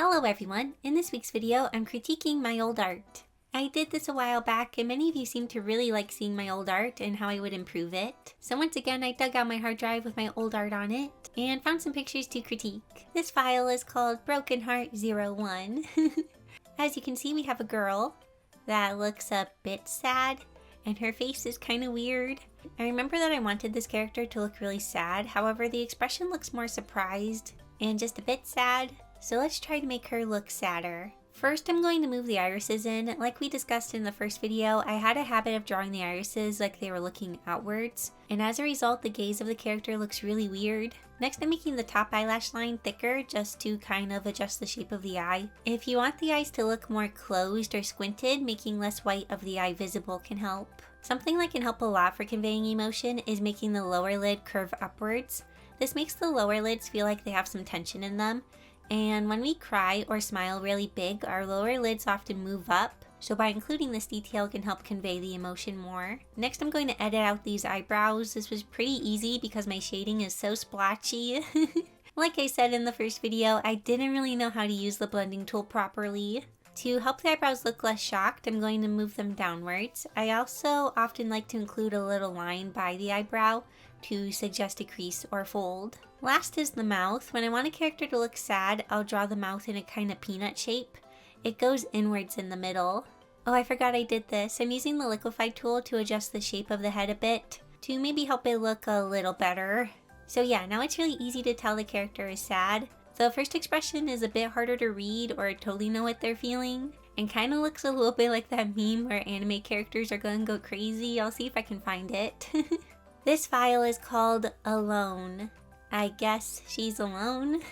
Hello everyone! In this week's video, I'm critiquing my old art. I did this a while back and many of you seem to really like seeing my old art and how I would improve it. So once again, I dug out my hard drive with my old art on it and found some pictures to critique. This file is called Broken Heart 01. As you can see, we have a girl that looks a bit sad and her face is kind of weird. I remember that I wanted this character to look really sad, however the expression looks more surprised and just a bit sad. So let's try to make her look sadder. First, I'm going to move the irises in. Like we discussed in the first video, I had a habit of drawing the irises like they were looking outwards, and as a result, the gaze of the character looks really weird. Next, I'm making the top eyelash line thicker just to kind of adjust the shape of the eye. If you want the eyes to look more closed or squinted, making less white of the eye visible can help. Something that can help a lot for conveying emotion is making the lower lid curve upwards. This makes the lower lids feel like they have some tension in them. And when we cry or smile really big, our lower lids often move up, so by including this detail can help convey the emotion more. Next, I'm going to edit out these eyebrows. This was pretty easy because my shading is so splotchy. Like I said in the first video, I didn't really know how to use the blending tool properly. To help the eyebrows look less shocked, I'm going to move them downwards. I also often like to include a little line by the eyebrow to suggest a crease or fold. Last is the mouth. When I want a character to look sad, I'll draw the mouth in a kind of peanut shape. It goes inwards in the middle. Oh, I forgot I did this. I'm using the liquify tool to adjust the shape of the head a bit, to maybe help it look a little better. So yeah, now it's really easy to tell the character is sad. The first expression is a bit harder to read or totally know what they're feeling, and kind of looks a little bit like that meme where anime characters are gonna go crazy. I'll see if I can find it. This file is called Alone. I guess she's alone.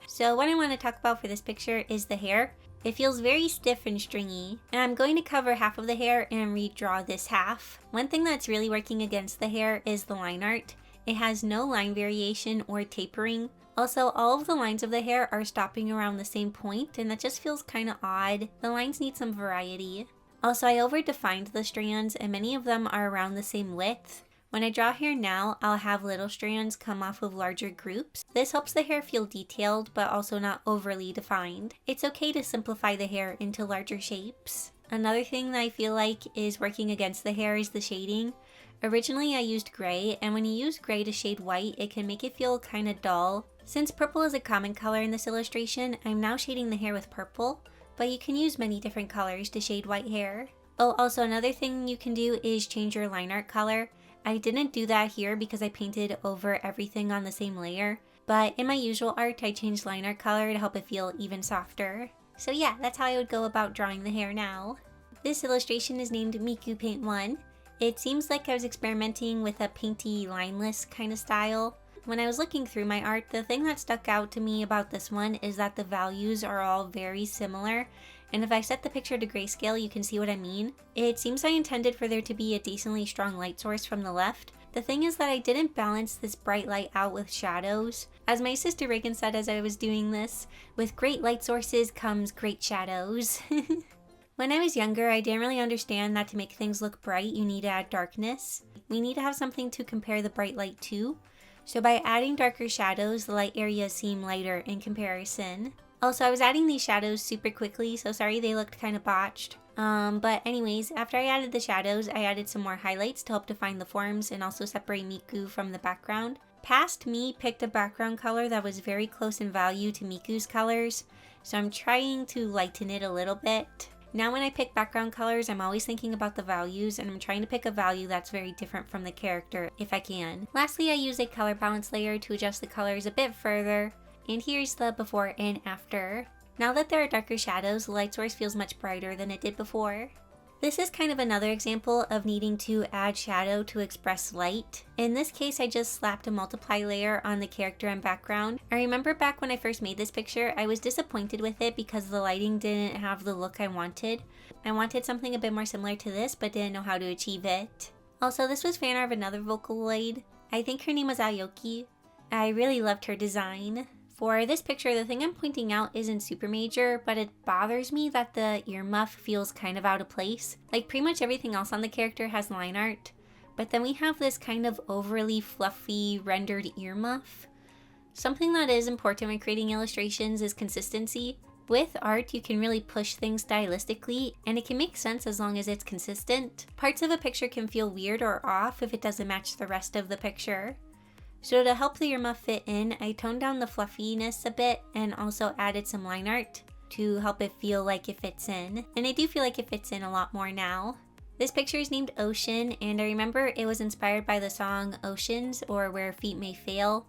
So what I want to talk about for this picture is the hair. It feels very stiff and stringy, and I'm going to cover half of the hair and redraw this half. One thing that's really working against the hair is the line art. It has no line variation or tapering. Also, all of the lines of the hair are stopping around the same point, and that just feels kind of odd. The lines need some variety. Also, I over-defined the strands, and many of them are around the same width. When I draw hair now, I'll have little strands come off of larger groups. This helps the hair feel detailed, but also not overly defined. It's okay to simplify the hair into larger shapes. Another thing that I feel like is working against the hair is the shading. Originally I used gray, and when you use gray to shade white, it can make it feel kind of dull. Since purple is a common color in this illustration, I'm now shading the hair with purple, but you can use many different colors to shade white hair. Oh, also another thing you can do is change your line art color. I didn't do that here because I painted over everything on the same layer, but in my usual art I changed line art color to help it feel even softer. So yeah, that's how I would go about drawing the hair now. This illustration is named Miku Paint 1. It seems like I was experimenting with a painty lineless kind of style. When I was looking through my art, the thing that stuck out to me about this one is that the values are all very similar. And if I set the picture to grayscale, you can see what I mean. It seems I intended for there to be a decently strong light source from the left. The thing is that I didn't balance this bright light out with shadows. As my sister Reagan said as I was doing this, with great light sources comes great shadows. When I was younger, I didn't really understand that to make things look bright, you need to add darkness. We need to have something to compare the bright light to. So by adding darker shadows, the light areas seem lighter in comparison. Also, I was adding these shadows super quickly, so sorry they looked kind of botched. But anyways, after I added the shadows, I added some more highlights to help define the forms and also separate Miku from the background. Past Me picked a background color that was very close in value to Miku's colors, so I'm trying to lighten it a little bit. Now when I pick background colors, I'm always thinking about the values, and I'm trying to pick a value that's very different from the character if I can. Lastly, I use a color balance layer to adjust the colors a bit further. And here's the before and after. Now that there are darker shadows, the light source feels much brighter than it did before. This is kind of another example of needing to add shadow to express light. In this case, I just slapped a multiply layer on the character and background. I remember back when I first made this picture, I was disappointed with it because the lighting didn't have the look I wanted. I wanted something a bit more similar to this, but didn't know how to achieve it. Also, this was fan art of another Vocaloid. I think her name was Aoki. I really loved her design. For this picture, the thing I'm pointing out isn't super major, but it bothers me that the earmuff feels kind of out of place. Like pretty much everything else on the character has line art, but then we have this kind of overly fluffy rendered earmuff. Something that is important when creating illustrations is consistency. With art, you can really push things stylistically, and it can make sense as long as it's consistent. Parts of a picture can feel weird or off if it doesn't match the rest of the picture. So to help the earmuff fit in, I toned down the fluffiness a bit and also added some line art to help it feel like it fits in. And I do feel like it fits in a lot more now. This picture is named Ocean, and I remember it was inspired by the song Oceans, or Where Feet May Fail.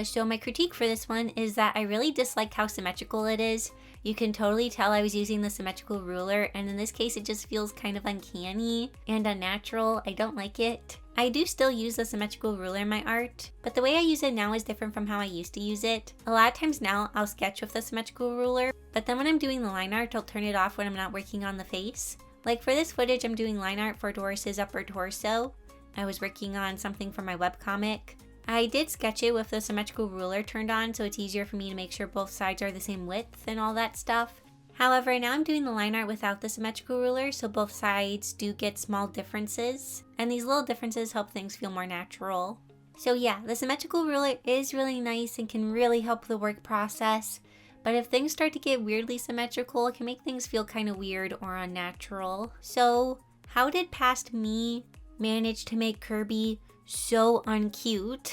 So my critique for this one is that I really dislike how symmetrical it is. You can totally tell I was using the symmetrical ruler, and in this case it just feels kind of uncanny and unnatural. I don't like it. I do still use the symmetrical ruler in my art, but the way I use it now is different from how I used to use it. A lot of times now I'll sketch with the symmetrical ruler, but then when I'm doing the line art, I'll turn it off when I'm not working on the face. Like for this footage, I'm doing line art for Doris's upper torso. I was working on something for my webcomic. I did sketch it with the symmetrical ruler turned on, so it's easier for me to make sure both sides are the same width and all that stuff. However, now I'm doing the line art without the symmetrical ruler, so both sides do get small differences, and these little differences help things feel more natural. So yeah, the symmetrical ruler is really nice and can really help the work process, but if things start to get weirdly symmetrical, it can make things feel kind of weird or unnatural. So how did past me manage to make Kirby so uncute?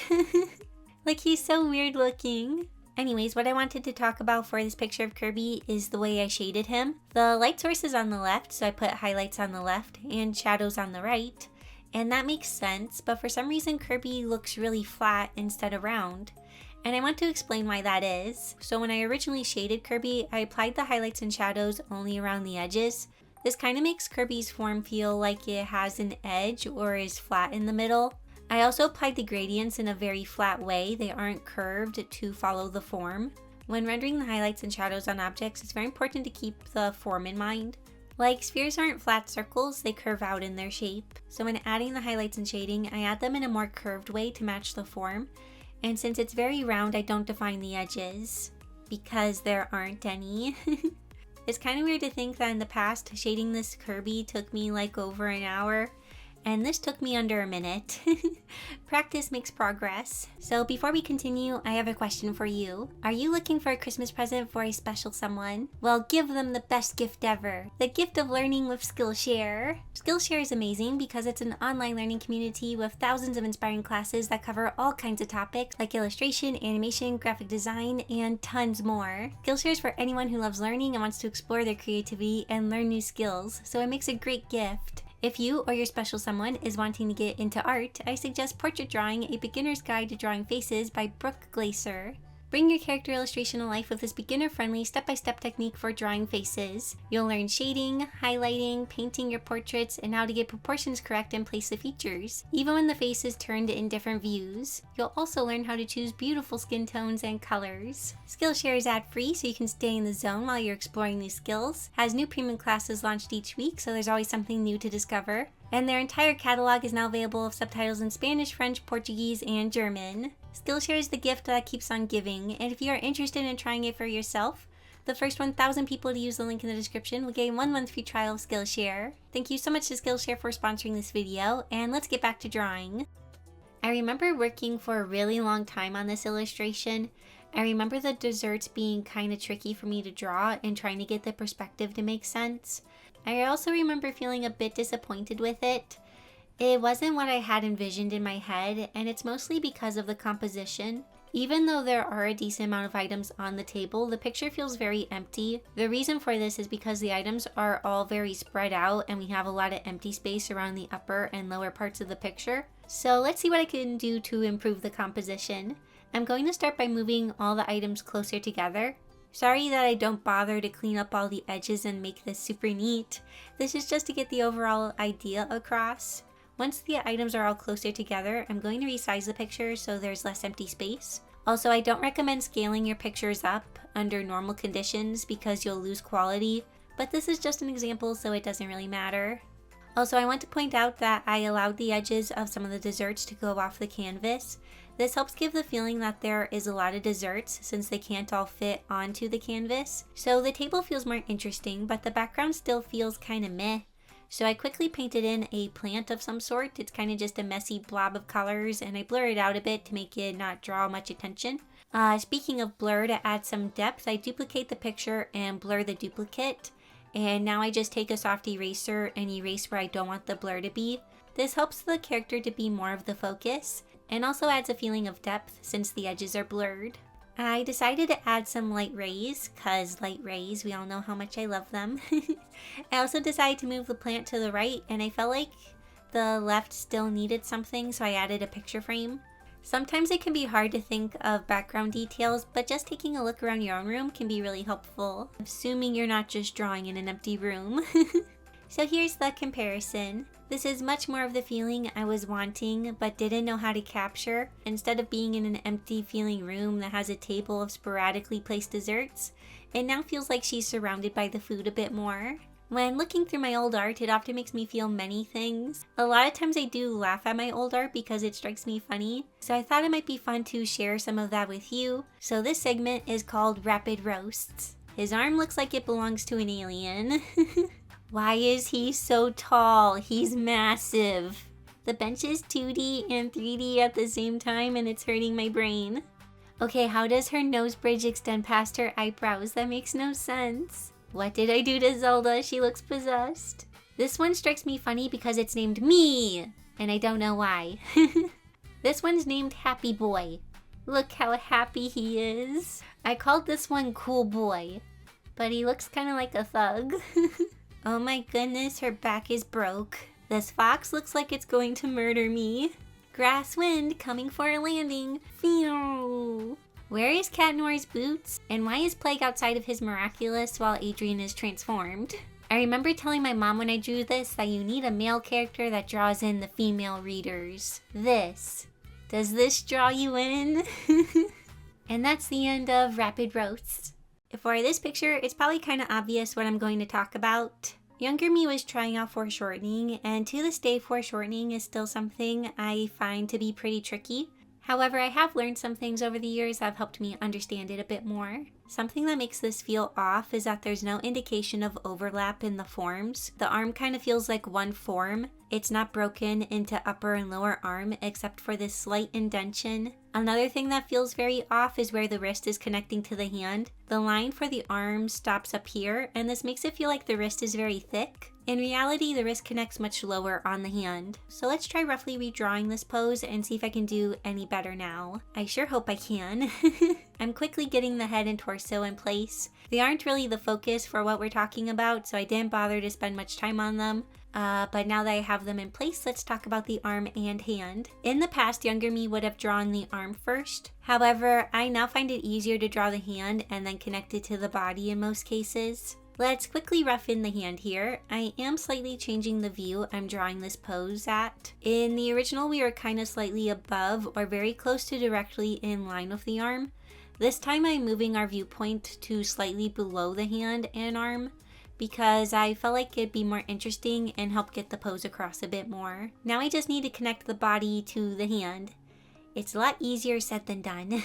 Like, he's so weird looking. Anyways, what I wanted to talk about for this picture of Kirby is the way I shaded him. The light source is on the left, so I put highlights on the left and shadows on the right. And that makes sense, but for some reason Kirby looks really flat instead of round. And I want to explain why that is. So when I originally shaded Kirby, I applied the highlights and shadows only around the edges. This kind of makes Kirby's form feel like it has an edge or is flat in the middle. I also applied the gradients in a very flat way. They aren't curved to follow the form. When rendering the highlights and shadows on objects, it's very important to keep the form in mind. Like, spheres aren't flat circles, they curve out in their shape. So when adding the highlights and shading, I add them in a more curved way to match the form. And since it's very round, I don't define the edges because there aren't any. It's kind of weird to think that in the past, shading this Kirby took me like over an hour. And this took me under a minute. Practice makes progress. So before we continue, I have a question for you. Are you looking for a Christmas present for a special someone? Well, give them the best gift ever. The gift of learning with Skillshare. Skillshare is amazing because it's an online learning community with thousands of inspiring classes that cover all kinds of topics like illustration, animation, graphic design, and tons more. Skillshare is for anyone who loves learning and wants to explore their creativity and learn new skills, so it makes a great gift. If you or your special someone is wanting to get into art, I suggest Portrait Drawing, A Beginner's Guide to Drawing Faces by Brooke Glaser. Bring your character illustration to life with this beginner-friendly step-by-step technique for drawing faces. You'll learn shading, highlighting, painting your portraits, and how to get proportions correct and place the features, even when the face is turned in different views. You'll also learn how to choose beautiful skin tones and colors. Skillshare is ad-free, so you can stay in the zone while you're exploring these skills. Has new premium classes launched each week, so there's always something new to discover. And their entire catalog is now available with subtitles in Spanish, French, Portuguese, and German. Skillshare is the gift that keeps on giving, and if you are interested in trying it for yourself, the first 1,000 people to use the link in the description will get a 1-month free trial of Skillshare. Thank you so much to Skillshare for sponsoring this video, and let's get back to drawing. I remember working for a really long time on this illustration. I remember the desserts being kind of tricky for me to draw and trying to get the perspective to make sense. I also remember feeling a bit disappointed with it. It wasn't what I had envisioned in my head, and it's mostly because of the composition. Even though there are a decent amount of items on the table, the picture feels very empty. The reason for this is because the items are all very spread out and we have a lot of empty space around the upper and lower parts of the picture. So let's see what I can do to improve the composition. I'm going to start by moving all the items closer together. Sorry that I don't bother to clean up all the edges and make this super neat. This is just to get the overall idea across. Once the items are all closer together, I'm going to resize the picture so there's less empty space. Also, I don't recommend scaling your pictures up under normal conditions because you'll lose quality, but this is just an example so it doesn't really matter. Also, I want to point out that I allowed the edges of some of the desserts to go off the canvas. This helps give the feeling that there is a lot of desserts since they can't all fit onto the canvas. So the table feels more interesting, but the background still feels kind of meh. So I quickly painted in a plant of some sort. It's kind of just a messy blob of colors, and I blur it out a bit to make it not draw much attention. Speaking of blur, to add some depth, I duplicate the picture and blur the duplicate. And now I just take a soft eraser and erase where I don't want the blur to be. This helps the character to be more of the focus and also adds a feeling of depth since the edges are blurred. I decided to add some light rays, cause light rays, we all know how much I love them. I also decided to move the plant to the right, and I felt like the left still needed something, so I added a picture frame. Sometimes it can be hard to think of background details, but just taking a look around your own room can be really helpful, assuming you're not just drawing in an empty room. So here's the comparison. This is much more of the feeling I was wanting but didn't know how to capture. Instead of being in an empty feeling room that has a table of sporadically placed desserts, it now feels like she's surrounded by the food a bit more. When looking through my old art, it often makes me feel many things. A lot of times I do laugh at my old art because it strikes me funny, so I thought it might be fun to share some of that with you. So this segment is called Rapid Roasts. His arm looks like it belongs to an alien. Why is he so tall? He's massive. The bench is 2D and 3D at the same time and it's hurting my brain. Okay, how does her nose bridge extend past her eyebrows? That makes no sense. What did I do to Zelda? She looks possessed. This one strikes me funny because it's named me, and I don't know why. This one's named Happy Boy. Look how happy he is. I called this one Cool Boy, but he looks kind of like a thug. Oh my goodness, her back is broke. This fox looks like it's going to murder me. Grass wind coming for a landing. Phew. Where is Cat Noir's boots? And why is Plague outside of his miraculous while Adrian is transformed? I remember telling my mom when I drew this that you need a male character that draws in the female readers. This. Does this draw you in? And that's the end of Rapid Roasts. For this picture, it's probably kind of obvious what I'm going to talk about. Younger me was trying out foreshortening, and to this day foreshortening is still something I find to be pretty tricky. However, I have learned some things over the years that have helped me understand it a bit more. Something that makes this feel off is that there's no indication of overlap in the forms. The arm kind of feels like one form. It's not broken into upper and lower arm except for this slight indentation. Another thing that feels very off is where the wrist is connecting to the hand. The line for the arm stops up here, and this makes it feel like the wrist is very thick. In reality, the wrist connects much lower on the hand. So let's try roughly redrawing this pose and see if I can do any better now. I sure hope I can. I'm quickly getting the head and torso in place. They aren't really the focus for what we're talking about, so I didn't bother to spend much time on them. But now that I have them in place, let's talk about the arm and hand. In the past, younger me would have drawn the arm first. However, I now find it easier to draw the hand and then connect it to the body in most cases. Let's quickly rough in the hand here. I am slightly changing the view I'm drawing this pose at. In the original, we were kind of slightly above or very close to directly in line with the arm. This time I'm moving our viewpoint to slightly below the hand and arm, because I felt like it'd be more interesting and help get the pose across a bit more. Now I just need to connect the body to the hand. It's a lot easier said than done.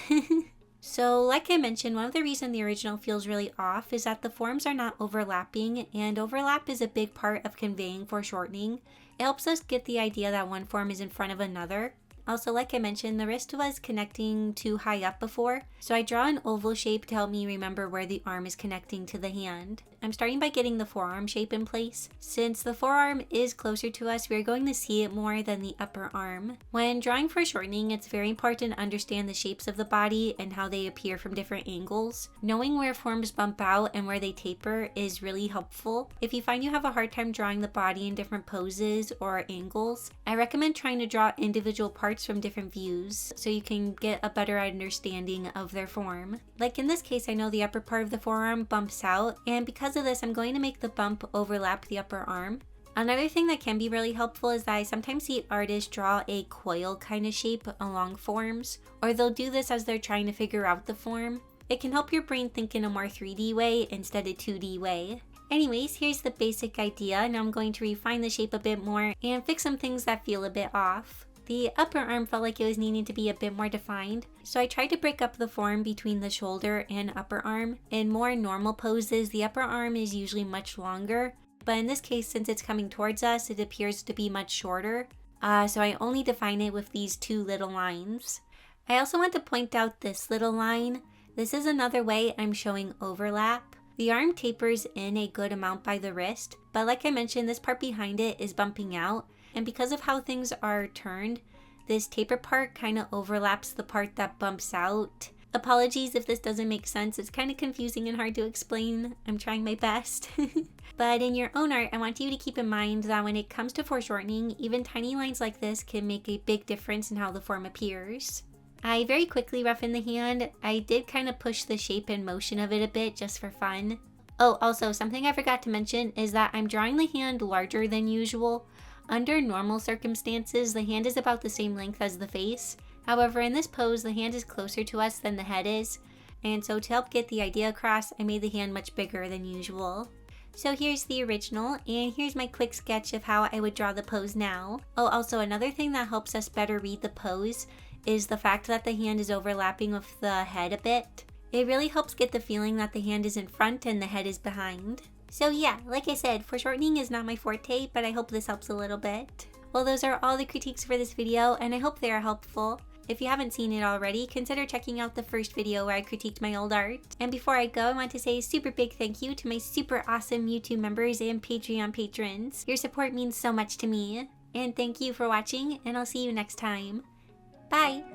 So like I mentioned, one of the reasons the original feels really off is that the forms are not overlapping, and overlap is a big part of conveying foreshortening. It helps us get the idea that one form is in front of another. Also, like I mentioned, the wrist was connecting too high up before, so I draw an oval shape to help me remember where the arm is connecting to the hand. I'm starting by getting the forearm shape in place. Since the forearm is closer to us, we're going to see it more than the upper arm. When drawing foreshortening, it's very important to understand the shapes of the body and how they appear from different angles. Knowing where forms bump out and where they taper is really helpful. If you find you have a hard time drawing the body in different poses or angles, I recommend trying to draw individual parts from different views so you can get a better understanding of their form. Like in this case, I know the upper part of the forearm bumps out, and because of this, I'm going to make the bump overlap the upper arm. Another thing that can be really helpful is that I sometimes see artists draw a coil kind of shape along forms, or they'll do this as they're trying to figure out the form. It can help your brain think in a more 3D way instead of 2D way. Anyways, here's the basic idea. Now I'm going to refine the shape a bit more and fix some things that feel a bit off. The upper arm felt like it was needing to be a bit more defined, so I tried to break up the form between the shoulder and upper arm. In more normal poses, the upper arm is usually much longer, but in this case, since it's coming towards us, it appears to be much shorter, so I only define it with these two little lines. I also want to point out this little line. This is another way I'm showing overlap. The arm tapers in a good amount by the wrist, but like I mentioned, this part behind it is bumping out, and because of how things are turned, this taper part kind of overlaps the part that bumps out. Apologies if this doesn't make sense, it's kind of confusing and hard to explain. I'm trying my best. But in your own art, I want you to keep in mind that when it comes to foreshortening, even tiny lines like this can make a big difference in how the form appears. I very quickly roughened the hand. I did kind of push the shape and motion of it a bit just for fun. Oh, also something I forgot to mention is that I'm drawing the hand larger than usual. Under normal circumstances, the hand is about the same length as the face. However, in this pose, the hand is closer to us than the head is. And so to help get the idea across, I made the hand much bigger than usual. So here's the original, and here's my quick sketch of how I would draw the pose now. Oh, also another thing that helps us better read the pose is the fact that the hand is overlapping with the head a bit. It really helps get the feeling that the hand is in front and the head is behind. So yeah, like I said, foreshortening is not my forte, but I hope this helps a little bit. Well, those are all the critiques for this video, and I hope they are helpful. If you haven't seen it already, consider checking out the first video where I critiqued my old art. And before I go, I want to say a super big thank you to my super awesome YouTube members and Patreon patrons. Your support means so much to me. And thank you for watching, and I'll see you next time. Bye!